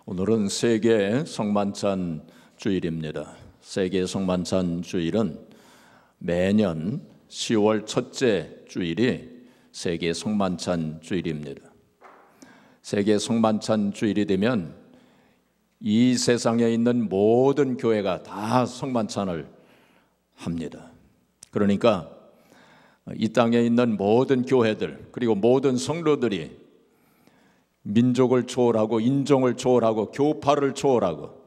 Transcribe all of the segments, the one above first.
오늘은 세계 성만찬 주일입니다. 세계 성만찬 주일은 매년 10월 첫째 주일이 세계 성만찬 주일입니다. 세계 성만찬 주일이 되면 이 세상에 있는 모든 교회가 다 성만찬을 합니다. 그러니까 이 땅에 있는 모든 교회들 그리고 모든 성도들이 민족을 초월하고 인종을 초월하고 교파를 초월하고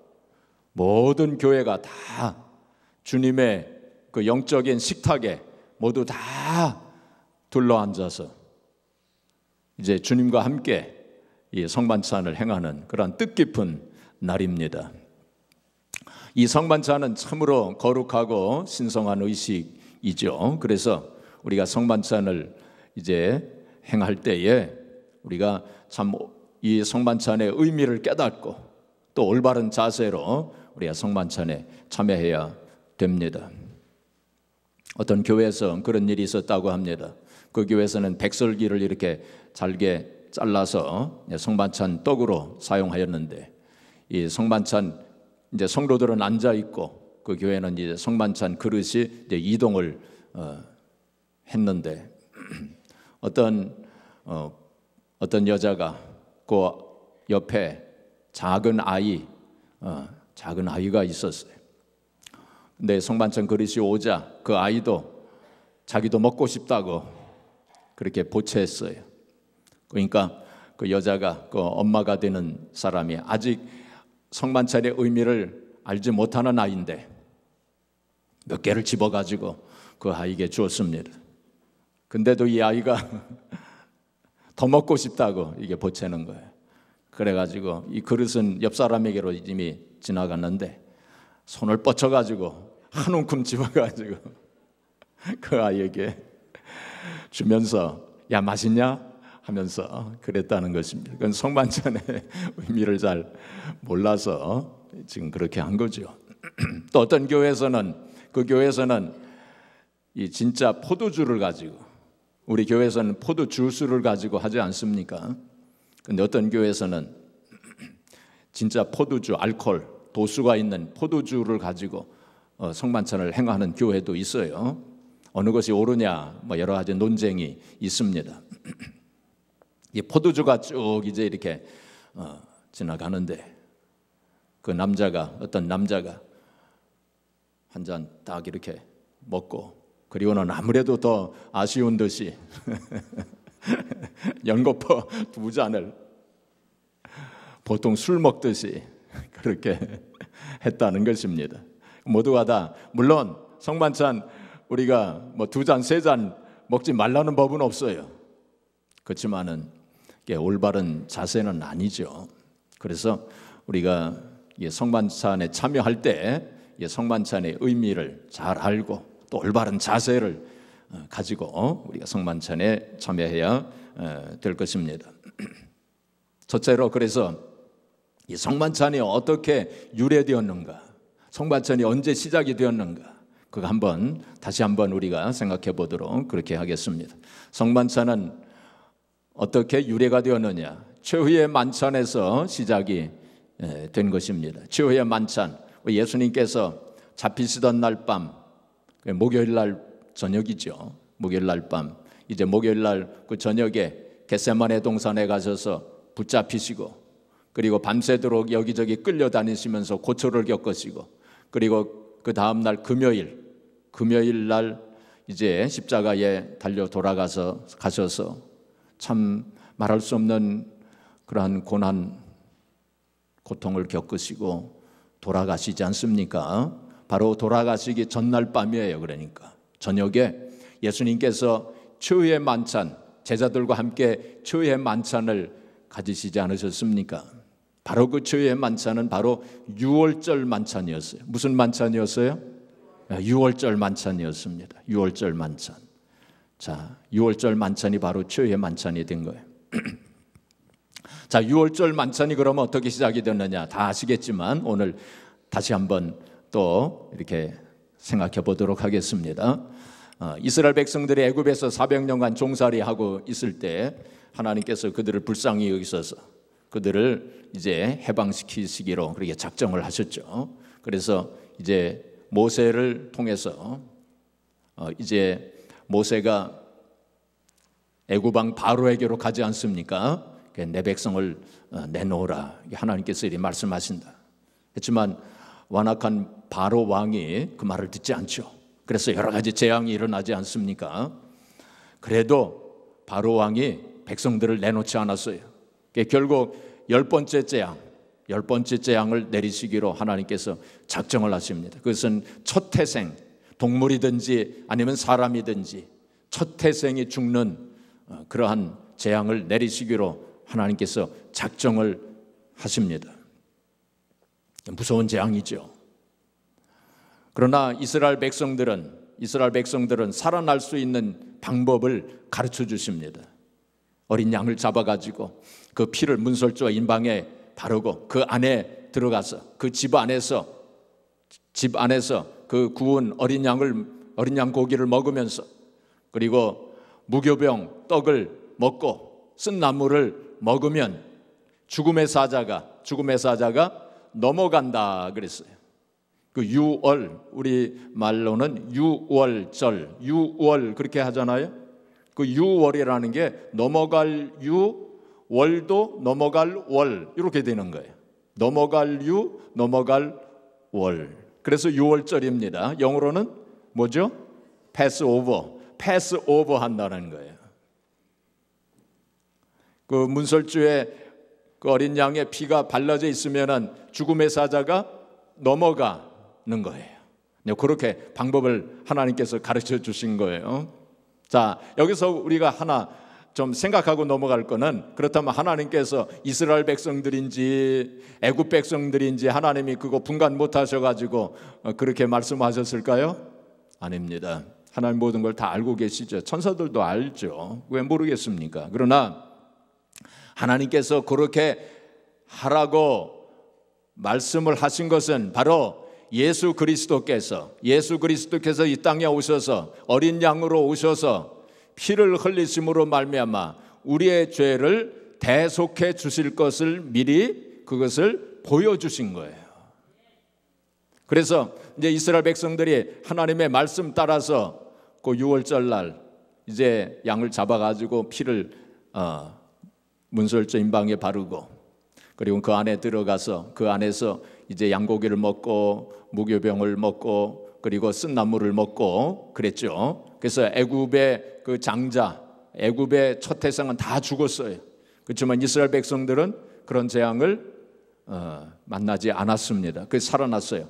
모든 교회가 다 주님의 그 영적인 식탁에 모두 다 둘러앉아서 이제 주님과 함께 이 성만찬을 행하는 그런 뜻깊은 날입니다. 이 성만찬은 참으로 거룩하고 신성한 의식이죠. 그래서 우리가 성만찬을 이제 행할 때에 우리가 참 이 성만찬의 의미를 깨닫고 또 올바른 자세로 우리가 성만찬에 참여해야 됩니다. 어떤 교회에서 그런 일이 있었다고 합니다. 그 교회에서는 백설기를 이렇게 잘게 잘라서 성만찬 떡으로 사용하였는데 이 성만찬 이제 성도들은 앉아 있고 그 교회는 이제 성만찬 그릇이 이제 이동을 했는데 어떤 여자가 그 옆에 작은 아이가 있었어요. 근데 성만찬 그릇이 오자 그 아이도 자기도 먹고 싶다고 그렇게 보채했어요. 그러니까 그 여자가 그 엄마가 되는 사람이 아직 성만찬의 의미를 알지 못하는 아이인데 몇 개를 집어가지고 그 아이에게 주었습니다. 근데도 이 아이가 더 먹고 싶다고 이게 보채는 거예요. 그래가지고 이 그릇은 옆 사람에게로 이미 지나갔는데 손을 뻗쳐가지고 한 움큼 집어가지고 그 아이에게 주면서 야 맛있냐? 하면서 그랬다는 것입니다. 그건 성만찬의 의미를 잘 몰라서 지금 그렇게 한 거죠. 또 어떤 교회에서는 그 교회에서는 이 진짜 포도주를 가지고 우리 교회에서는 포도 주스를 가지고 하지 않습니까? 근데 어떤 교회에서는 진짜 포도주, 알코올, 도수가 있는 포도주를 가지고 성만찬을 행하는 교회도 있어요. 어느 것이 옳으냐, 뭐 여러 가지 논쟁이 있습니다. 이 포도주가 쭉 이제 이렇게 지나가는데 어떤 남자가 한 잔 딱 이렇게 먹고 그리고는 아무래도 더 아쉬운 듯이 연거푸 2잔을 보통 술 먹듯이 그렇게 했다는 것입니다. 모두가 다 물론 성만찬 우리가 뭐 2잔, 3잔 먹지 말라는 법은 없어요. 그렇지만은 이게 올바른 자세는 아니죠. 그래서 우리가 성만찬에 참여할 때 성만찬의 의미를 잘 알고 또 올바른 자세를 가지고 우리가 성만찬에 참여해야 될 것입니다. 첫째로 그래서 이 성만찬이 어떻게 유래되었는가, 성만찬이 언제 시작이 되었는가, 그거 다시 한번 우리가 생각해 보도록 그렇게 하겠습니다. 성만찬은 어떻게 유래가 되었느냐? 최후의 만찬에서 시작이 된 것입니다. 최후의 만찬, 예수님께서 잡히시던 날 밤, 목요일 날 저녁이죠. 목요일 날 밤, 이제 목요일 날 그 저녁에 겟세마네 동산에 가셔서 붙잡히시고 그리고 밤새도록 여기저기 끌려다니시면서 고초를 겪으시고 그리고 그 다음 날 금요일 날 이제 십자가에 달려 가셔서 참 말할 수 없는 그러한 고통을 겪으시고 돌아가시지 않습니까? 바로 돌아가시기 전날 밤이에요. 그러니까 저녁에 예수님께서 최후의 만찬, 제자들과 함께 최후의 만찬을 가지시지 않으셨습니까? 바로 그 최후의 만찬은 바로 유월절 만찬이었어요. 무슨 만찬이었어요? 유월절 만찬이었습니다. 유월절 만찬. 자, 유월절 만찬이 바로 최후의 만찬이 된 거예요. 자, 유월절 만찬이 그러면 어떻게 시작이 됐느냐? 다 아시겠지만 오늘 다시 한번 또 이렇게 생각해 보도록 하겠습니다. 이스라엘 백성들이 애굽에서 400년간 종살이하고 있을 때 하나님께서 그들을 불쌍히 여기셔서 그들을 이제 해방시키시기로 그렇게 작정을 하셨죠. 그래서 이제 모세를 통해서 이제 모세가 애굽 왕 바로에게로 가지 않습니까? 내 백성을 내놓으라, 하나님께서 이렇게 말씀하신다 했지만 완악한 바로 왕이 그 말을 듣지 않죠. 그래서 여러 가지 재앙이 일어나지 않습니까? 그래도 바로 왕이 백성들을 내놓지 않았어요. 결국 열 번째 재앙을 내리시기로 하나님께서 작정을 하십니다. 그것은 첫 태생, 동물이든지 아니면 사람이든지 첫 태생이 죽는 그러한 재앙을 내리시기로 하나님께서 작정을 하십니다. 무서운 재앙이죠. 그러나 이스라엘 백성들은 살아날 수 있는 방법을 가르쳐 주십니다. 어린 양을 잡아가지고 그 피를 문설주와 인방에 바르고 그 안에 들어가서 그 집 안에서 그 구운 어린 양 고기를 먹으면서, 그리고 무교병 떡을 먹고 쓴 나물을 먹으면 죽음의 사자가 넘어간다 그랬어요. 그 유월, 우리 말로는 유월절, 유월 그렇게 하잖아요. 그 유월이라는 게 넘어갈 유, 월도 넘어갈 월, 이렇게 되는 거예요. 넘어갈 유, 넘어갈 월. 그래서 유월절입니다. 영어로는 뭐죠? 패스오버 한다는 거예요. 그 문설주에 그 어린 양의 피가 발라져 있으면은 죽음의 사자가 넘어가는 거예요. 그렇게 방법을 하나님께서 가르쳐 주신 거예요. 자, 여기서 우리가 하나 좀 생각하고 넘어갈 거는, 그렇다면 하나님께서 이스라엘 백성들인지 애굽 백성들인지 하나님이 그거 분간 못 하셔가지고 그렇게 말씀하셨을까요? 아닙니다. 하나님 모든 걸 다 알고 계시죠. 천사들도 알죠. 왜 모르겠습니까? 그러나 하나님께서 그렇게 하라고 말씀을 하신 것은 바로 예수 그리스도께서 이 땅에 오셔서 어린 양으로 오셔서 피를 흘리심으로 말미암아 우리의 죄를 대속해 주실 것을 미리 그것을 보여주신 거예요. 그래서 이제 이스라엘 백성들이 하나님의 말씀 따라서 그 유월절 날 이제 양을 잡아가지고 피를 문설주 인방에 바르고, 그리고 그 안에 들어가서 그 안에서 이제 양고기를 먹고 무교병을 먹고 그리고 쓴 나물을 먹고 그랬죠. 그래서 애굽의 그 장자, 애굽의 첫 태생은 다 죽었어요. 그렇지만 이스라엘 백성들은 그런 재앙을 만나지 않았습니다. 그래서 살아났어요.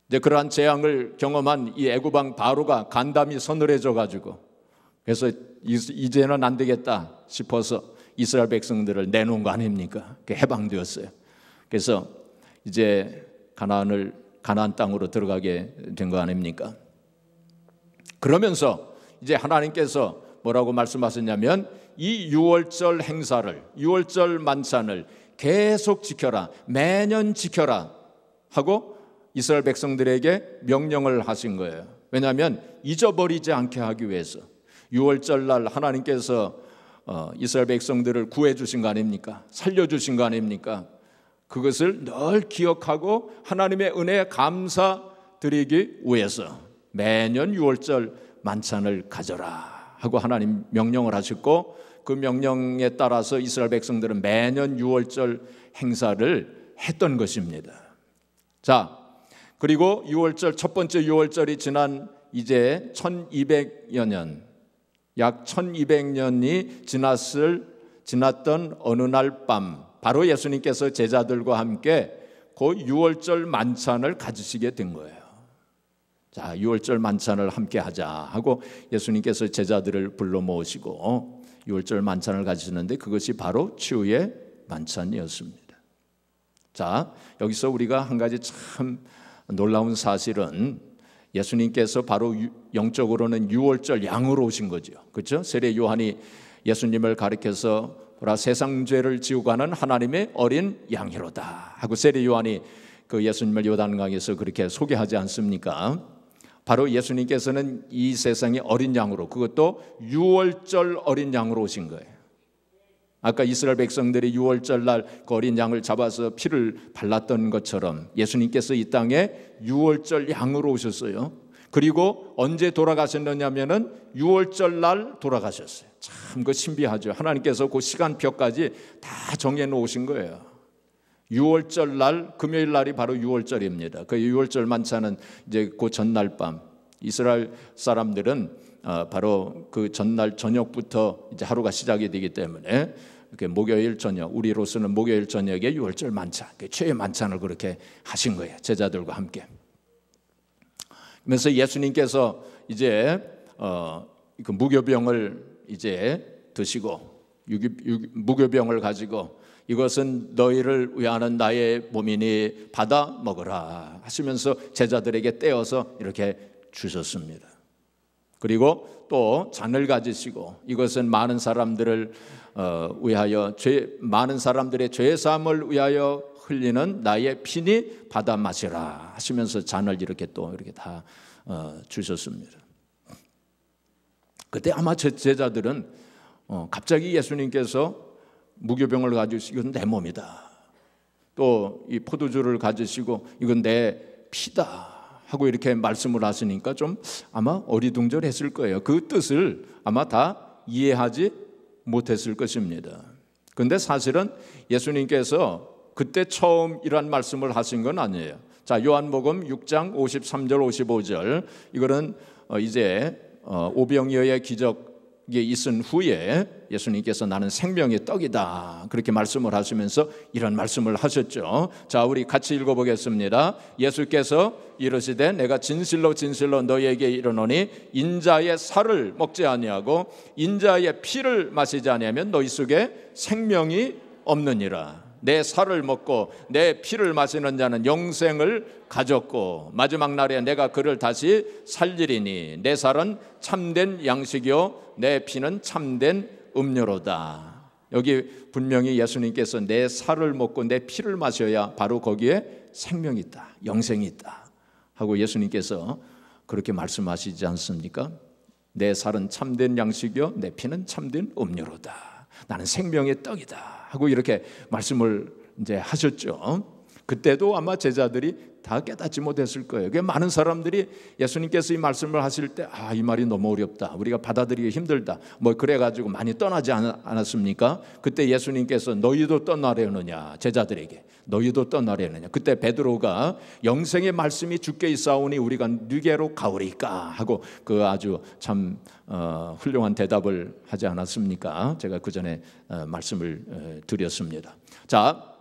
이제 그러한 재앙을 경험한 이 애굽 왕 바로가 간담이 서늘해져 가지고, 그래서 이제는 안 되겠다 싶어서 이스라엘 백성들을 내놓은 거 아닙니까? 해방되었어요. 그래서 이제 가나안 땅으로 들어가게 된 거 아닙니까? 그러면서 이제 하나님께서 뭐라고 말씀하셨냐면, 이 유월절 행사를, 유월절 만찬을 계속 지켜라, 매년 지켜라 하고 이스라엘 백성들에게 명령을 하신 거예요. 왜냐하면 잊어버리지 않게 하기 위해서. 유월절 날 하나님께서 이스라엘 백성들을 구해 주신 거 아닙니까? 살려 주신 거 아닙니까? 그것을 늘 기억하고 하나님의 은혜에 감사드리기 위해서 매년 유월절 만찬을 가져라 하고 하나님 명령을 하셨고, 그 명령에 따라서 이스라엘 백성들은 매년 유월절 행사를 했던 것입니다. 자, 그리고 유월절, 첫 번째 유월절이 지난 이제 1200여 년, 약 1200년이 지났던 어느 날 밤, 바로 예수님께서 제자들과 함께 그 유월절 만찬을 가지시게 된 거예요. 자, 유월절 만찬을 함께 하자 하고 예수님께서 제자들을 불러 모으시고 유월절 만찬을 가지시는데, 그것이 바로 치유의 만찬이었습니다. 자, 여기서 우리가 한 가지 참 놀라운 사실은, 예수님께서 바로 영적으로는 유월절 양으로 오신 거죠. 그렇죠? 세례 요한이 예수님을 가리켜서 세상 죄를 지우고 가는 하나님의 어린 양이로다 하고 세례 요한이 그 예수님을 요단강에서 그렇게 소개하지 않습니까? 바로 예수님께서는 이 세상의 어린 양으로, 그것도 유월절 어린 양으로 오신 거예요. 아까 이스라엘 백성들이 유월절 날 그 어린 양을 잡아서 피를 발랐던 것처럼 예수님께서 이 땅에 유월절 양으로 오셨어요. 그리고 언제 돌아가셨느냐면은 유월절 날 돌아가셨어요. 참 그 신비하죠. 하나님께서 그 시간표까지 다 정해 놓으신 거예요. 유월절 날, 금요일 날이 바로 유월절입니다. 그 유월절 만찬은 이제 그 전날 밤 이스라엘 사람들은 바로 그 전날 저녁부터 이제 하루가 시작이 되기 때문에 이렇게 목요일 저녁, 우리로서는 목요일 저녁에 유월절 만찬, 최후의 만찬을 그렇게 하신 거예요. 제자들과 함께. 그래서 예수님께서 이제 그 무교병을 이제 드시고 무교병을 가지고 이것은 너희를 위하는 나의 몸이니 받아 먹으라 하시면서 제자들에게 떼어서 이렇게 주셨습니다. 그리고 또 잔을 가지시고 이것은 많은 사람들을 위하여 많은 사람들의 죄 사함을 위하여 흘리는 나의 피니 받아 마시라 하시면서 잔을 이렇게 또 이렇게 다 주셨습니다. 그때 아마 제자들은 갑자기 예수님께서 무교병을 가지시고 이건 내 몸이다. 또 이 포도주를 가지시고 이건 내 피다 하고 이렇게 말씀을 하시니까 좀 아마 어리둥절했을 거예요. 그 뜻을 아마 다 이해하지 못했을 것입니다. 그런데 사실은 예수님께서 그때 처음 이런 말씀을 하신 건 아니에요. 자, 요한복음 6장 53절 55절 이거는 이제 오병이어의 기적이 있은 후에 예수님께서 나는 생명의 떡이다 그렇게 말씀을 하시면서 이런 말씀을 하셨죠. 자, 우리 같이 읽어보겠습니다. 예수께서 이르시되 내가 진실로 진실로 너희에게 이르노니 인자의 살을 먹지 아니하고 인자의 피를 마시지 아니하면 너희 속에 생명이 없느니라. 내 살을 먹고 내 피를 마시는 자는 영생을 가졌고 마지막 날에 내가 그를 다시 살리리니 내 살은 참된 양식이요 내 피는 참된 음료로다. 여기 분명히 예수님께서 내 살을 먹고 내 피를 마셔야 바로 거기에 생명이 있다, 영생이 있다 하고 예수님께서 그렇게 말씀하시지 않습니까? 내 살은 참된 양식이요 내 피는 참된 음료로다. 나는 생명의 떡이다 하고 이렇게 말씀을 이제 하셨죠. 그때도 아마 제자들이 다 깨닫지 못했을 거예요. 많은 사람들이 예수님께서 이 말씀을 하실 때 이 말이 너무 어렵다, 우리가 받아들이기 힘들다 뭐 그래가지고 많이 떠나지 않았습니까? 그때 예수님께서 너희도 떠나려느냐, 제자들에게 너희도 떠나려느냐. 그때 베드로가 영생의 말씀이 주께 있사오니 우리가 누게로 가오리까 하고 그 아주 참 훌륭한 대답을 하지 않았습니까? 제가 그 전에 말씀을 드렸습니다. 자,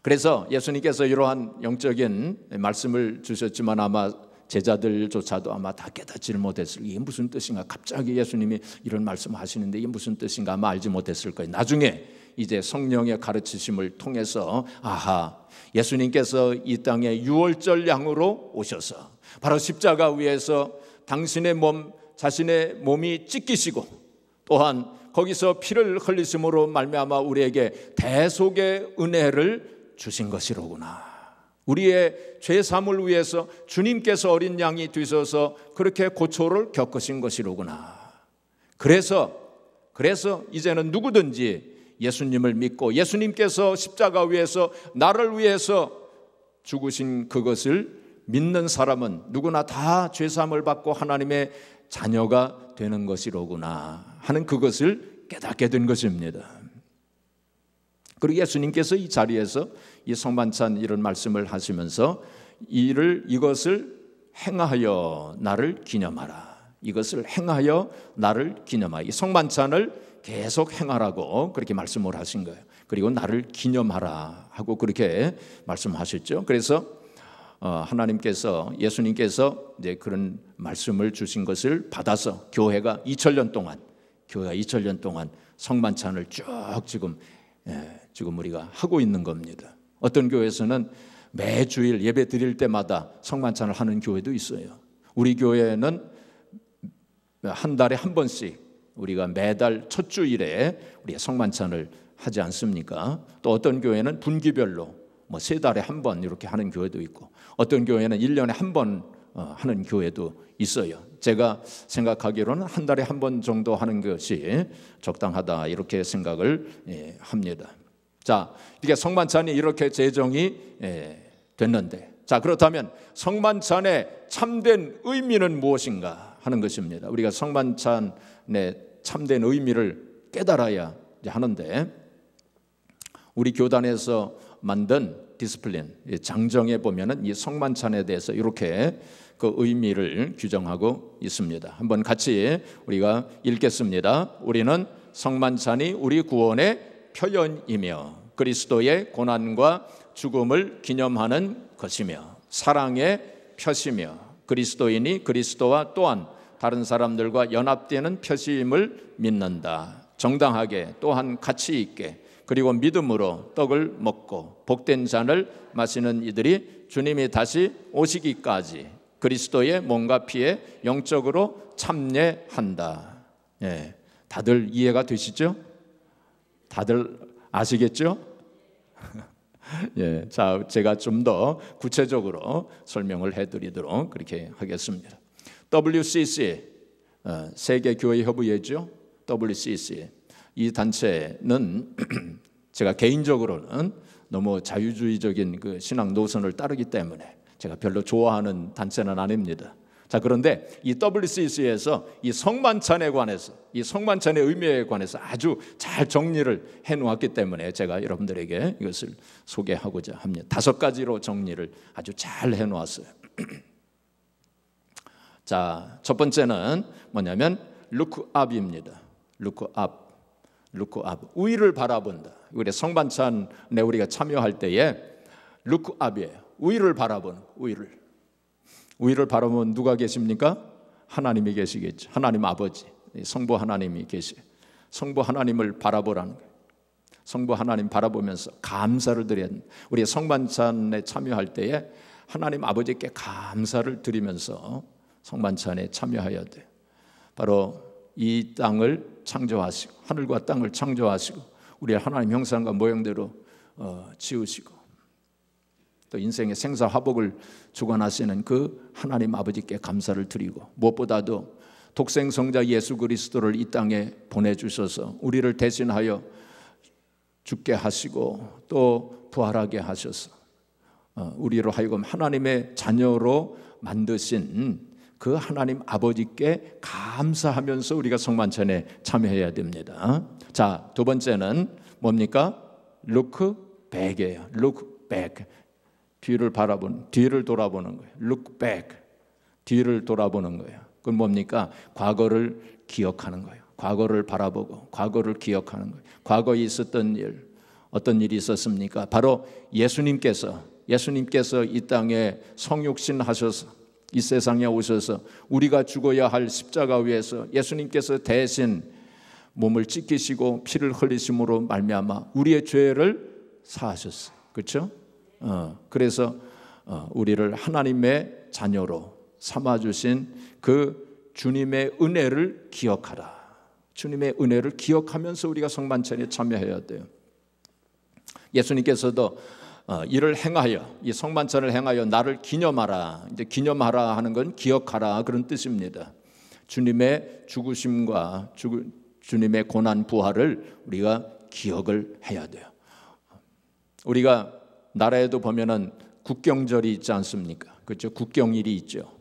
그래서 예수님께서 이러한 영적인 말씀을 주셨지만 아마 제자들조차도 아마 다 깨닫지를 못했을, 이게 무슨 뜻인가, 갑자기 예수님이 이런 말씀하시는데 이게 무슨 뜻인가 아마 알지 못했을 거예요. 나중에 이제 성령의 가르치심을 통해서 예수님께서 이 땅에 유월절 양으로 오셔서 바로 십자가 위에서 당신의 몸, 자신의 몸이 찢기시고 또한 거기서 피를 흘리심으로 말미암아 우리에게 대속의 은혜를 주신 것이로구나. 우리의 죄 사함을 위해서 주님께서 어린 양이 되셔서 그렇게 고초를 겪으신 것이로구나. 그래서 이제는 누구든지 예수님을 믿고 예수님께서 십자가 위에서 나를 위해서 죽으신 그것을 믿는 사람은 누구나 다 죄 사함을 받고 하나님의 자녀가 되는 것이로구나 하는 그것을 깨닫게 된 것입니다. 그리고 예수님께서 이 자리에서 이 성만찬 이런 말씀을 하시면서 이것을 행하여 나를 기념하라. 이것을 행하여 나를 기념하라. 이 성만찬을 계속 행하라고 그렇게 말씀을 하신 거예요. 그리고 나를 기념하라 하고 그렇게 말씀하셨죠. 그래서 하나님께서, 예수님께서 이제 그런 말씀을 주신 것을 받아서 교회가 2000년 동안 성만찬을 쭉 지금 우리가 하고 있는 겁니다. 어떤 교회에서는 매주일 예배 드릴 때마다 성만찬을 하는 교회도 있어요. 우리 교회는 한 달에 한 번씩 우리가 매달 첫 주일에 우리가 성만찬을 하지 않습니까? 또 어떤 교회는 분기별로 3달에 한 번 이렇게 하는 교회도 있고 어떤 교회는 1년에 한 번 하는 교회도 있어요. 제가 생각하기로는 한 달에 한 번 정도 하는 것이 적당하다 이렇게 생각을 합니다. 자, 이게 성만찬이 이렇게 제정이 됐는데, 자, 그렇다면 성만찬의 참된 의미는 무엇인가 하는 것입니다. 우리가 성만찬의 참된 의미를 깨달아야 하는데, 우리 교단에서 만든 디스플린 장정에 보면은 이 성만찬에 대해서 이렇게 그 의미를 규정하고 있습니다. 한번 같이 우리가 읽겠습니다. 우리는 성만찬이 우리 구원의 표현이며 그리스도의 고난과 죽음을 기념하는 것이며 사랑의 표시며 그리스도인이 그리스도와 또한 다른 사람들과 연합되는 표시임을 믿는다. 정당하게 또한 가치 있게 그리고 믿음으로 떡을 먹고 복된 잔을 마시는 이들이 주님이 다시 오시기까지 그리스도의 몸과 피에 영적으로 참여한다. 예, 다들 이해가 되시죠? 다들 아시겠죠? 예, 자, 제가 좀 더 구체적으로 설명을 해드리도록 그렇게 하겠습니다. WCC, 세계교회협의회죠. WCC 이 단체는 제가 개인적으로는 너무 자유주의적인 그 신앙 노선을 따르기 때문에 제가 별로 좋아하는 단체는 아닙니다. 자, 그런데 이 WCC에서 이 성만찬에 관해서, 이 성만찬의 의미에 관해서 아주 잘 정리를 해놓았기 때문에 제가 여러분들에게 이것을 소개하고자 합니다. 5가지로 정리를 아주 잘 해놓았어요. 자, 첫 번째는 뭐냐면 루크압입니다. 루크압. 위를 바라본다. 우리 성만찬에 우리가 참여할 때에 루크압이에요. 위를 바라보는, 위를 바라보면 누가 계십니까? 하나님이 계시겠죠. 하나님 아버지, 성부 하나님이 계시요. 성부 하나님을 바라보라는 거예요. 성부 하나님 바라보면서 감사를 드려야 합니다. 우리 성만찬에 참여할 때에 하나님 아버지께 감사를 드리면서 성만찬에 참여해야 돼요. 바로 이 땅을 창조하시고 하늘과 땅을 창조하시고 우리 하나님 형상과 모형대로 지으시고 또 인생의 생사화복을 주관하시는 그 하나님 아버지께 감사를 드리고, 무엇보다도 독생성자 예수 그리스도를 이 땅에 보내주셔서 우리를 대신하여 죽게 하시고 또 부활하게 하셔서 우리로 하여금 하나님의 자녀로 만드신 그 하나님 아버지께 감사하면서 우리가 성만찬에 참여해야 됩니다. 자, 두 번째는 뭡니까? look back이에요. look back. 뒤를 돌아보는 거예요. look back. 뒤를 돌아보는 거예요. 그건 뭡니까? 과거를 기억하는 거예요. 과거를 바라보고 과거를 기억하는 거예요. 과거에 있었던 일, 어떤 일이 있었습니까? 바로 예수님께서 이 땅에 성육신 하셔서 이 세상에 오셔서 우리가 죽어야 할 십자가 위에서 예수님께서 대신 몸을 찢기시고 피를 흘리심으로 말미암아 우리의 죄를 사하셨어요. 그렇죠? 그래서 우리를 하나님의 자녀로 삼아주신 그 주님의 은혜를 기억하라. 주님의 은혜를 기억하면서 우리가 성만찬에 참여해야 돼요. 예수님께서도 이를 행하여, 이 성만찬을 행하여 나를 기념하라. 이제 기념하라 하는 건 기억하라 그런 뜻입니다. 주님의 죽으심과 주님의 고난 부활을 우리가 기억을 해야 돼요. 우리가 나라에도 보면은 국경절이 있지 않습니까? 그렇죠? 국경일이 있죠.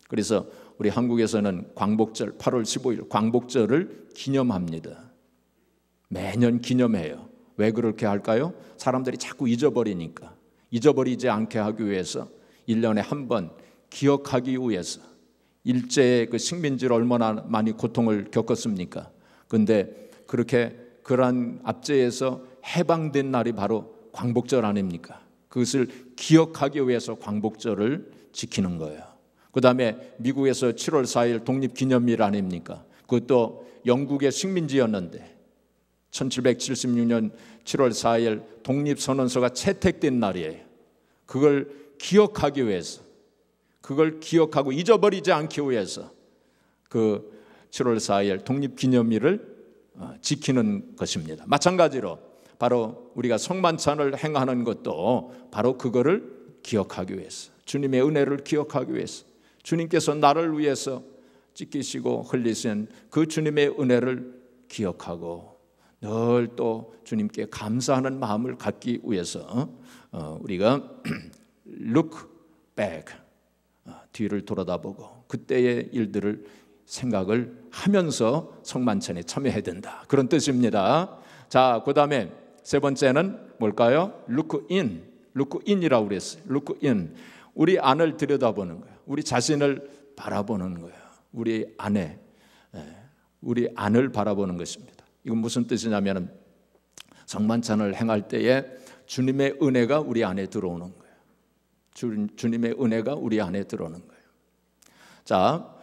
그래서 우리 한국에서는 광복절 8월 15일 광복절을 기념합니다. 매년 기념해요. 왜 그렇게 할까요? 사람들이 자꾸 잊어버리니까. 잊어버리지 않게 하기 위해서 1년에 한 번 기억하기 위해서. 일제의 그 식민지를 얼마나 많이 고통을 겪었습니까? 그런데 그렇게 그러한 압제에서 해방된 날이 바로 광복절 아닙니까? 그것을 기억하기 위해서 광복절을 지키는 거예요. 그 다음에 미국에서 7월 4일 독립기념일 아닙니까? 그것도 영국의 식민지였는데 1776년 7월 4일 독립선언서가 채택된 날이에요. 그걸 기억하기 위해서, 그걸 기억하고 잊어버리지 않기 위해서 그 7월 4일 독립기념일을 지키는 것입니다. 마찬가지로 바로 우리가 성만찬을 행하는 것도 바로 그거를 기억하기 위해서, 주님의 은혜를 기억하기 위해서, 주님께서 나를 위해서 찢기시고 흘리신 그 주님의 은혜를 기억하고 늘 또 주님께 감사하는 마음을 갖기 위해서 우리가 look back, 뒤를 돌아다보고 그때의 일들을 생각을 하면서 성만찬에 참여해야 된다, 그런 뜻입니다. 자, 그 다음에 세 번째는 뭘까요? look in이라고 그랬어요. look in, 우리 안을 들여다보는 거예요. 우리 자신을 바라보는 거예요. 우리 안을 바라보는 것입니다. 이건 무슨 뜻이냐면 성만찬을 행할 때에 주님의 은혜가 우리 안에 들어오는 거예요. 주님의 은혜가 우리 안에 들어오는 거예요. 자,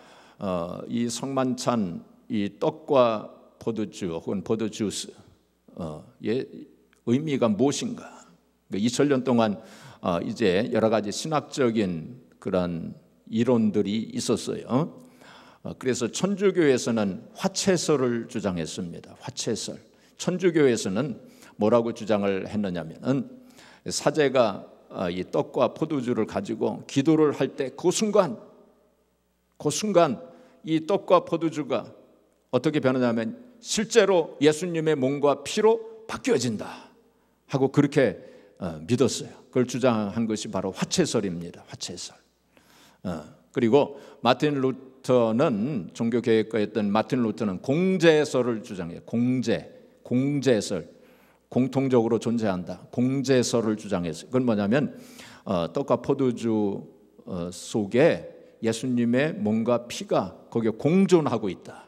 이 성만찬, 이 떡과 포도주 혹은 포도주스의 의미가 무엇인가? 2000년 동안 이제 여러 가지 신학적인 그런 이론들이 있었어요. 그래서 천주교에서는 화채설을 주장했습니다. 화채설. 천주교에서는 뭐라고 주장을 했느냐면은 사제가 이 떡과 포도주를 가지고 기도를 할 때 그 순간 이 떡과 포도주가 어떻게 변하냐면 실제로 예수님의 몸과 피로 바뀌어진다 하고 그렇게 믿었어요. 그걸 주장한 것이 바로 화채설입니다. 화채설. 그리고 마틴 루터는, 종교개혁가였던 마틴 루터는 공제설을 주장해요. 공제설, 공통적으로 존재한다, 공제설을 주장했어요. 그건 뭐냐면 떡과 포도주 속에 예수님의 몸과 피가 거기에 공존하고 있다.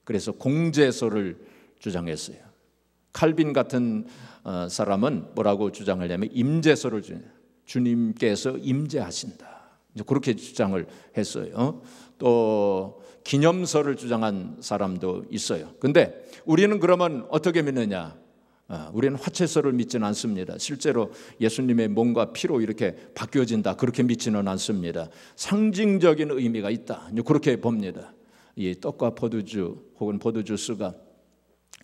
그래서 공제설을 주장했어요. 칼빈 같은 사람은 뭐라고 주장을 하냐면 임재설을 주장해요. 주님께서 임재하신다, 그렇게 주장을 했어요. 또 기념설을 주장한 사람도 있어요. 근데 우리는 그러면 어떻게 믿느냐? 우리는 화채설을 믿지는 않습니다. 실제로 예수님의 몸과 피로 이렇게 바뀌어진다, 그렇게 믿지는 않습니다. 상징적인 의미가 있다, 그렇게 봅니다. 이 떡과 포도주 혹은 포도주스가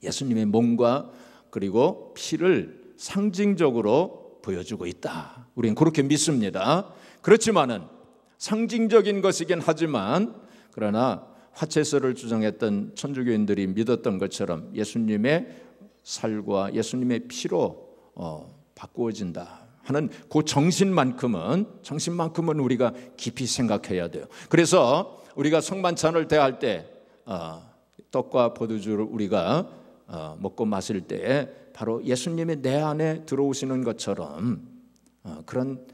예수님의 몸과 그리고 피를 상징적으로 보여주고 있다, 우리는 그렇게 믿습니다. 그렇지만은 상징적인 것이긴 하지만 그러나 화채설을 주장했던 천주교인들이 믿었던 것처럼 예수님의 살과 예수님의 피로 바꾸어진다 하는 그 정신만큼은 우리가 깊이 생각해야 돼요. 그래서 우리가 성만찬을 대할 때 떡과 포도주를 우리가 먹고 마실 때 바로 예수님이 내 안에 들어오시는 것처럼 그런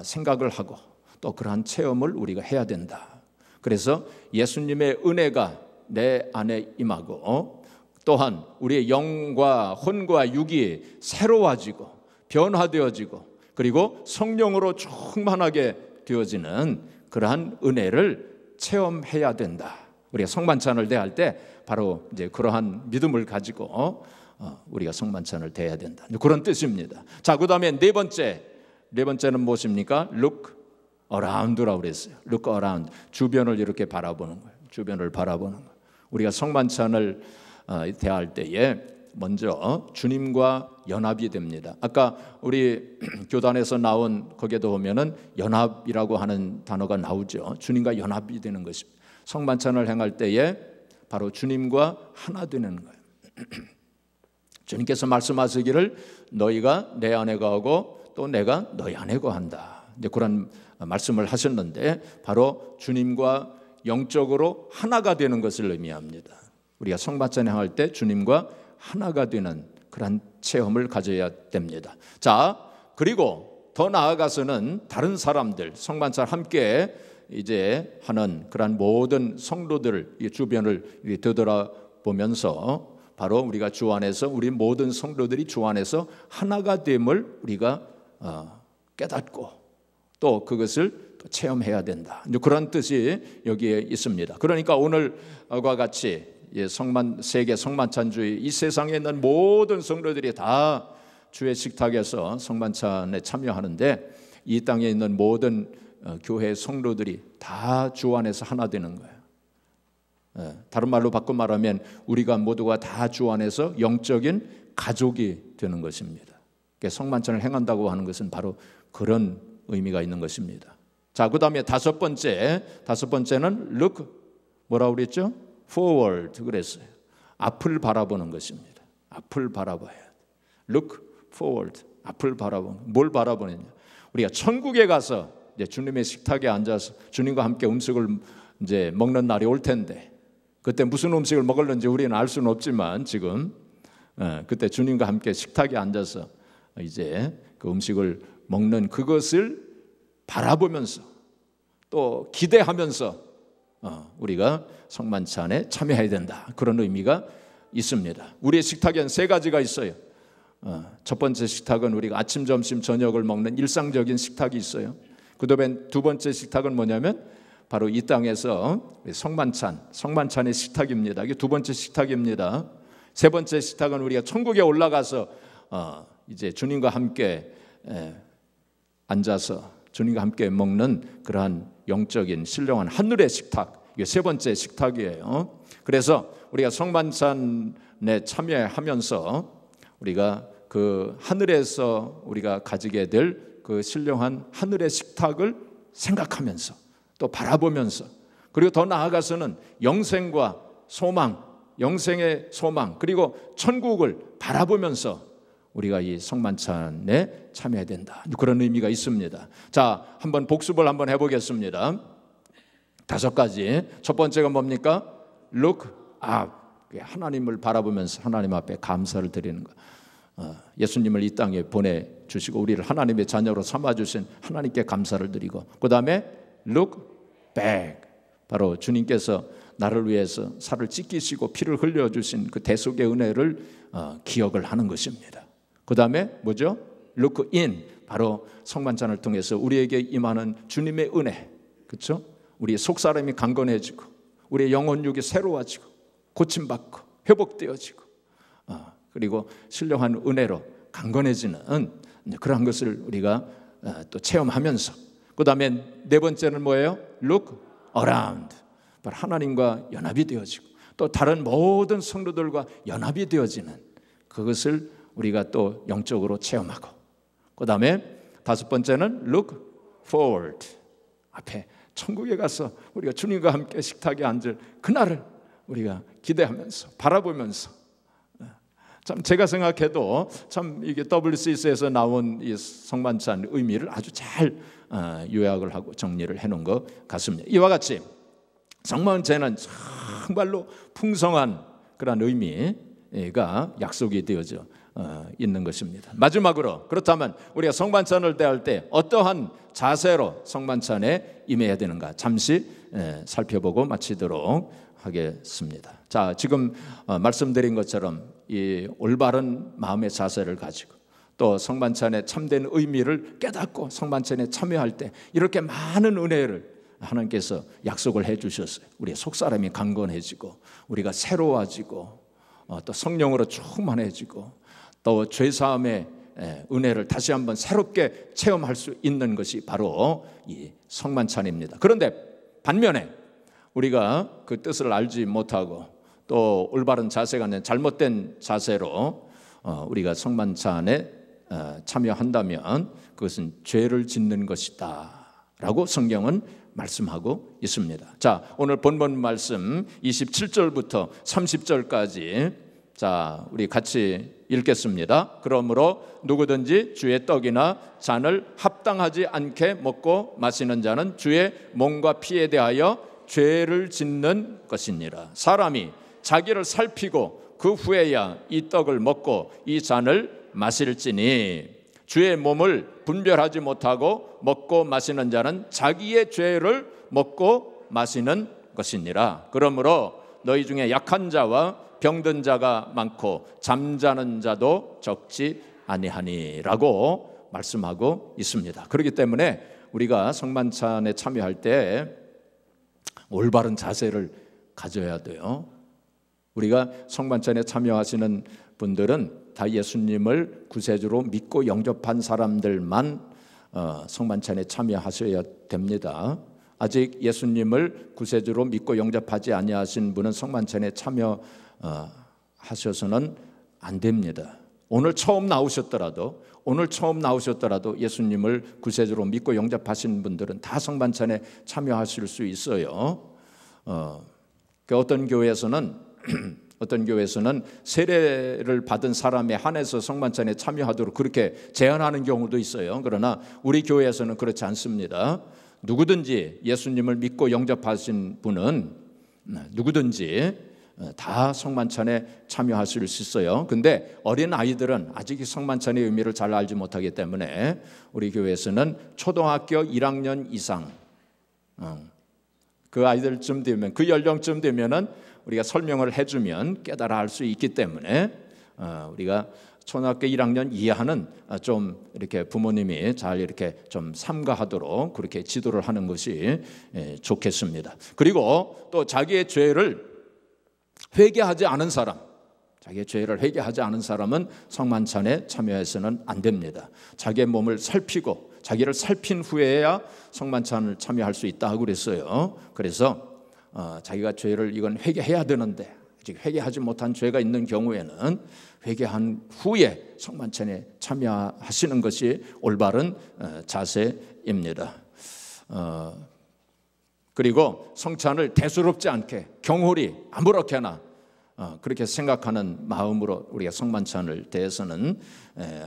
생각을 하고 또 그러한 체험을 우리가 해야 된다. 그래서 예수님의 은혜가 내 안에 임하고 또한 우리의 영과 혼과 육이 새로워지고 변화되어지고 그리고 성령으로 충만하게 되어지는 그러한 은혜를 체험해야 된다. 우리가 성만찬을 대할 때 바로 이제 그러한 믿음을 가지고 우리가 성만찬을 대해야 된다, 그런 뜻입니다. 자, 그다음에 네 번째는 무엇입니까? look around라고 그랬어요. look around, 주변을 이렇게 바라보는 거예요. 주변을 바라보는 거예요. 우리가 성만찬을 대할 때에 먼저 주님과 연합이 됩니다. 아까 우리 교단에서 나온 거기에도 보면은 연합이라고 하는 단어가 나오죠. 주님과 연합이 되는 것입니다. 성만찬을 행할 때에 바로 주님과 하나 되는 거예요. 주님께서 말씀하시기를 너희가 내 안에 거하고 또 내가 너희 안에 거한다, 이제 그런 말씀을 하셨는데 바로 주님과 영적으로 하나가 되는 것을 의미합니다. 우리가 성만찬을 행할 때 주님과 하나가 되는 그런 체험을 가져야 됩니다. 자, 그리고 더 나아가서는 다른 사람들, 성만찬 함께 이제 하는 그런 모든 성도들 주변을 되돌아보면서 바로 우리가 주 안에서 우리 모든 성도들이 주 안에서 하나가 됨을 우리가 깨닫고 또 그것을 또 체험해야 된다, 그런 뜻이 여기에 있습니다. 그러니까 오늘과 같이 세계 성만찬주의 이 세상에 있는 모든 성도들이 다 주의 식탁에서 성만찬에 참여하는데 이 땅에 있는 모든 교회 성도들이 다 주 안에서 하나 되는 거예요. 다른 말로 바꿔 말하면 우리가 모두가 다 주 안에서 영적인 가족이 되는 것입니다. 성만찬을 행한다고 하는 것은 바로 그런 의미가 있는 것입니다. 자, 그다음에 다섯 번째는 look 뭐라고 그랬죠? forward 그랬어요. 앞을 바라보는 것입니다. 앞을 바라봐야 돼. look forward. 앞을 바라보는. 뭘 바라보느냐? 우리가 천국에 가서 이제 주님의 식탁에 앉아서 주님과 함께 음식을 이제 먹는 날이 올 텐데, 그때 무슨 음식을 먹을는지 우리는 알 수는 없지만 지금 그때 주님과 함께 식탁에 앉아서 이제 그 음식을 먹는 그것을 바라보면서 또 기대하면서 우리가 성만찬에 참여해야 된다. 그런 의미가 있습니다. 우리의 식탁에는 세 가지가 있어요. 첫 번째 식탁은 우리가 아침, 점심, 저녁을 먹는 일상적인 식탁이 있어요. 그다음에 두 번째 식탁은 뭐냐면 바로 이 땅에서 성만찬의 식탁입니다. 이게 두 번째 식탁입니다. 세 번째 식탁은 우리가 천국에 올라가서 이제 주님과 함께 앉아서 주님과 함께 먹는 그러한 영적인 신령한 하늘의 식탁, 이게 세 번째 식탁이에요. 그래서 우리가 성만찬에 참여하면서 우리가 그 하늘에서 우리가 가지게 될 그 신령한 하늘의 식탁을 생각하면서 또 바라보면서, 그리고 더 나아가서는 영생과 소망, 영생의 소망, 그리고 천국을 바라보면서 우리가 이 성만찬에 참여해야 된다. 그런 의미가 있습니다. 자, 한번 복습을 한번 해보겠습니다. 다섯 가지. 첫 번째가 뭡니까? Look up. 하나님을 바라보면서 하나님 앞에 감사를 드리는 것. 예수님을 이 땅에 보내주시고 우리를 하나님의 자녀로 삼아주신 하나님께 감사를 드리고, 그 다음에 Look back. 바로 주님께서 나를 위해서 살을 찢기시고 피를 흘려주신 그 대속의 은혜를 기억을 하는 것입니다. 그 다음에 뭐죠? Look in. 바로 성만찬을 통해서 우리에게 임하는 주님의 은혜, 그렇죠? 우리의 속사람이 강건해지고 우리의 영혼육이 새로워지고 고침받고 회복되어지고 그리고 신령한 은혜로 강건해지는 그러한 것을 우리가 또 체험하면서, 그 다음에 네 번째는 뭐예요? Look around. 바로 하나님과 연합이 되어지고 또 다른 모든 성도들과 연합이 되어지는 그것을 우리가 또 영적으로 체험하고, 그 다음에 다섯 번째는 Look forward. 앞에 천국에 가서 우리가 주님과 함께 식탁에 앉을 그날을 우리가 기대하면서 바라보면서, 참 제가 생각해도 참 이게 WCC에서 나온 이 성만찬 의미를 아주 잘 요약을 하고 정리를 해놓은 것 같습니다. 이와 같이 성만찬은 정말로 풍성한 그런 의미가 약속이 되어져 있는 것입니다. 마지막으로, 그렇다면 우리가 성만찬을 대할 때 어떠한 자세로 성만찬에 임해야 되는가 잠시 살펴보고 마치도록 하겠습니다. 자, 지금 말씀드린 것처럼 이 올바른 마음의 자세를 가지고 또 성만찬의 참된 의미를 깨닫고 성만찬에 참여할 때 이렇게 많은 은혜를 하나님께서 약속을 해주셨어요. 우리의 속사람이 강건해지고 우리가 새로워지고 또 성령으로 충만해지고 또 죄사함의 은혜를 다시 한번 새롭게 체험할 수 있는 것이 바로 이 성만찬입니다. 그런데 반면에 우리가 그 뜻을 알지 못하고 또 올바른 자세가 아닌 잘못된 자세로 우리가 성만찬에 참여한다면 그것은 죄를 짓는 것이다 라고 성경은 말씀하고 있습니다. 자, 오늘 본문 말씀 27절부터 30절까지 자, 우리 같이 읽겠습니다. 그러므로 누구든지 주의 떡이나 잔을 합당하지 않게 먹고 마시는 자는 주의 몸과 피에 대하여 죄를 짓는 것이니라. 사람이 자기를 살피고 그 후에야 이 떡을 먹고 이 잔을 마실지니 주의 몸을 분별하지 못하고 먹고 마시는 자는 자기의 죄를 먹고 마시는 것이니라. 그러므로 너희 중에 약한 자와 병든 자가 많고 잠자는 자도 적지 아니하니라고 말씀하고 있습니다. 그렇기 때문에 우리가 성만찬에 참여할 때 올바른 자세를 가져야 돼요. 우리가 성만찬에 참여하시는 분들은 다 예수님을 구세주로 믿고 영접한 사람들만 성만찬에 참여하셔야 됩니다. 아직 예수님을 구세주로 믿고 영접하지 아니하신 분은 성만찬에 참여하셔서는 안 됩니다. 오늘 처음 나오셨더라도 예수님을 구세주로 믿고 영접하신 분들은 다 성만찬에 참여하실 수 있어요. 어떤 교회에서는 세례를 받은 사람에 한해서 성만찬에 참여하도록 그렇게 제안하는 경우도 있어요. 그러나 우리 교회에서는 그렇지 않습니다. 누구든지 예수님을 믿고 영접하신 분은 누구든지 다 성만찬에 참여하실 수 있어요. 근데 어린 아이들은 아직 성만찬의 의미를 잘 알지 못하기 때문에 우리 교회에서는 초등학교 1학년 이상 그 아이들쯤 되면, 그 연령쯤 되면은 우리가 설명을 해주면 깨달아 할 수 있기 때문에 우리가 초등학교 1학년 이하는 좀 이렇게 부모님이 잘 이렇게 좀 삼가하도록 그렇게 지도를 하는 것이 좋겠습니다. 그리고 또 자기의 죄를 회개하지 않은 사람은 성만찬에 참여해서는 안 됩니다. 자기의 몸을 살피고 자기를 살핀 후에야 성만찬을 참여할 수 있다고 그랬어요. 그래서 자기가 죄를 이건 회개해야 되는데 아직 회개하지 못한 죄가 있는 경우에는 회개한 후에 성만찬에 참여하시는 것이 올바른 자세입니다. 그리고 성찬을 대수롭지 않게 경홀히 아무렇게나 그렇게 생각하는 마음으로 우리가 성만찬을 대해서는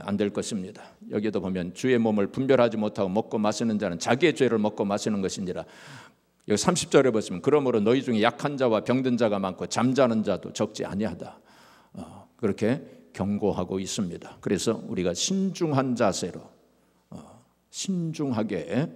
안 될 것입니다. 여기도 보면 주의 몸을 분별하지 못하고 먹고 마시는 자는 자기의 죄를 먹고 마시는 것이니라. 여기 30절에 보시면 그러므로 너희 중에 약한 자와 병든 자가 많고 잠자는 자도 적지 아니하다. 그렇게 경고하고 있습니다. 그래서 우리가 신중한 자세로 신중하게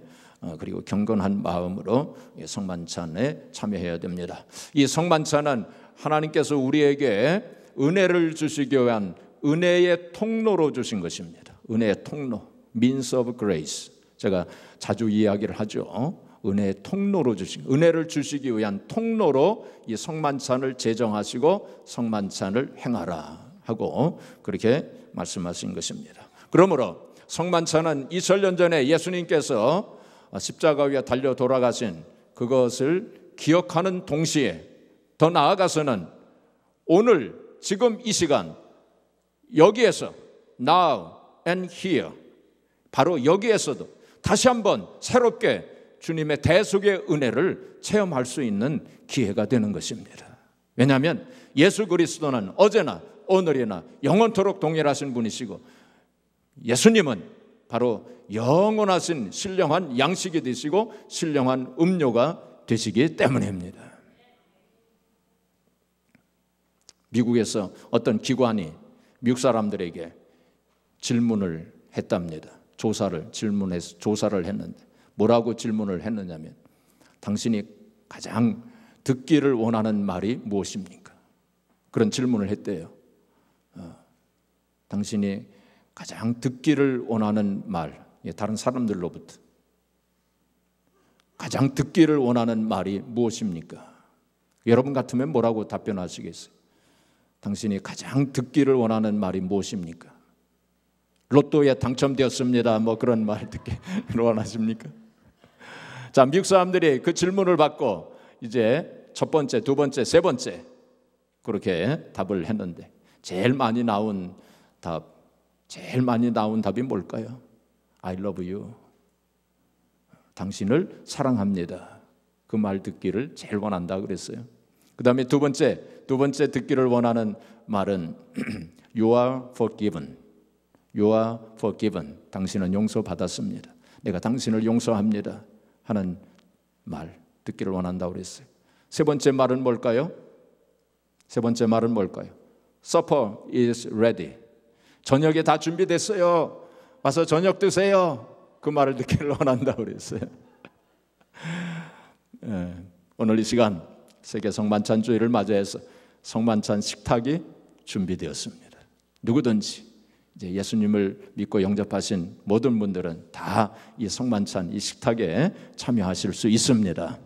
그리고 경건한 마음으로 성만찬에 참여해야 됩니다. 이 성만찬은 하나님께서 우리에게 은혜를 주시기 위한 은혜의 통로로 주신 것입니다. 은혜의 통로, means of grace. 제가 자주 이야기를 하죠. 은혜의 통로로 은혜를 주시기 위한 통로로 이 성만찬을 제정하시고 성만찬을 행하라 하고 그렇게 말씀하신 것입니다. 그러므로 성만찬은 2000년 전에 예수님께서 십자가 위에 달려 돌아가신 그것을 기억하는 동시에 더 나아가서는 오늘 지금 이 시간 여기에서 now and here 바로 여기에서도 다시 한번 새롭게 주님의 대속의 은혜를 체험할 수 있는 기회가 되는 것입니다. 왜냐하면 예수 그리스도는 어제나 오늘이나 영원토록 동일하신 분이시고 예수님은 바로 영원하신 신령한 양식이 되시고 신령한 음료가 되시기 때문입니다. 미국에서 어떤 기관이 미국 사람들에게 질문을 했답니다. 조사를 했는데 뭐라고 질문을 했느냐면 당신이 가장 듣기를 원하는 말이 무엇입니까? 그런 질문을 했대요. 당신이 가장 듣기를 원하는 말, 다른 사람들로부터 가장 듣기를 원하는 말이 무엇입니까? 여러분 같으면 뭐라고 답변하시겠어요? 당신이 가장 듣기를 원하는 말이 무엇입니까? 로또에 당첨되었습니다. 뭐 그런 말 듣기 원하십니까? 자, 미국 사람들이 그 질문을 받고 이제 첫 번째, 두 번째, 세 번째 그렇게 답을 했는데 제일 많이 나온 답이 뭘까요? I love you. 당신을 사랑합니다. 그 말 듣기를 제일 원한다 그랬어요. 그 다음에 두 번째 듣기를 원하는 말은 You are forgiven. You are forgiven. 당신은 용서받았습니다. 내가 당신을 용서합니다. 하는 말 듣기를 원한다고 그랬어요. 세 번째 말은 뭘까요? Supper is ready. 저녁에 다 준비됐어요. 와서 저녁 드세요. 그 말을 듣기를 원한다고 그랬어요. 오늘 이 시간 세계 성만찬 주일을 맞이해서 성만찬 식탁이 준비되었습니다. 누구든지 이제 예수님을 믿고 영접하신 모든 분들은 다 이 성만찬 이 식탁에 참여하실 수 있습니다.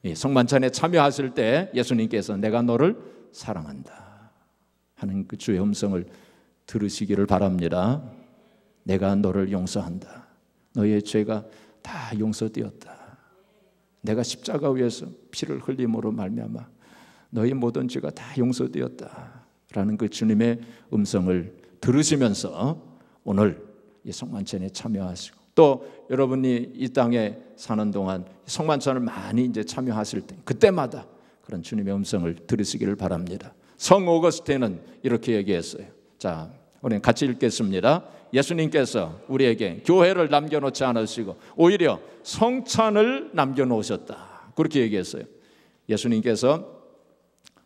이 성만찬에 참여하실 때 예수님께서 내가 너를 사랑한다 하는 그 주의 음성을 들으시기를 바랍니다. 내가 너를 용서한다. 너의 죄가 다 용서되었다. 내가 십자가 위에서 피를 흘림으로 말미암아 너의 모든 죄가 다 용서되었다 라는 그 주님의 음성을 들으시면서 오늘 이 성만찬에 참여하시고, 또 여러분이 이 땅에 사는 동안 성만찬을 많이 이제 참여하실 때 그때마다 그런 주님의 음성을 들으시기를 바랍니다. 성 오거스틴은 이렇게 얘기했어요. 자, 우리 같이 읽겠습니다. 예수님께서 우리에게 교회를 남겨놓지 않으시고 오히려 성찬을 남겨놓으셨다, 그렇게 얘기했어요. 예수님께서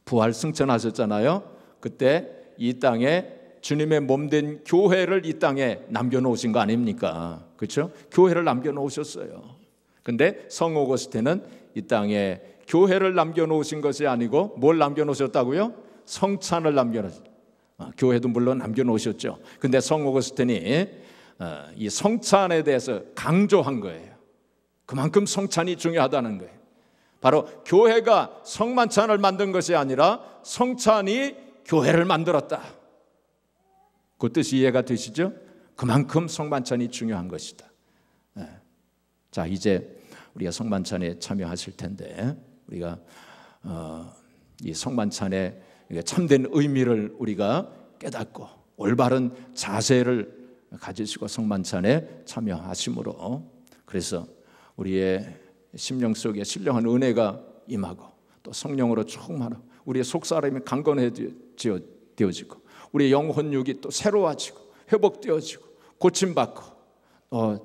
부활 승천하셨잖아요. 그때 이 땅에 주님의 몸된 교회를 이 땅에 남겨놓으신 거 아닙니까? 그렇죠? 교회를 남겨놓으셨어요. 근데 성 오거스틴은 이 땅에 교회를 남겨놓으신 것이 아니고 뭘 남겨놓으셨다고요? 성찬을 남겨놓으셨어요. 교회도 물론 남겨놓으셨죠. 근데 성 오거스틴이 이 성찬에 대해서 강조한 거예요. 그만큼 성찬이 중요하다는 거예요. 바로 교회가 성만찬을 만든 것이 아니라 성찬이 교회를 만들었다. 그 뜻이 이해가 되시죠? 그만큼 성만찬이 중요한 것이다. 자, 이제 우리가 성만찬에 참여하실 텐데 우리가 이 성만찬의 참된 의미를 우리가 깨닫고 올바른 자세를 가지시고 성만찬에 참여하심으로, 그래서 우리의 심령 속에 신령한 은혜가 임하고 또 성령으로 충만하고 우리의 속사람이 강건해지고 우리의 영혼육이 또 새로워지고 회복되어지고 고침받고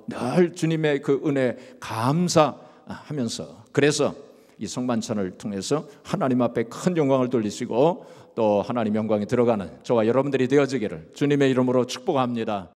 늘 주님의 그 은혜 감사하면서, 그래서 이 성만찬을 통해서 하나님 앞에 큰 영광을 돌리시고 또 하나님 영광에 들어가는 저와 여러분들이 되어지기를 주님의 이름으로 축복합니다.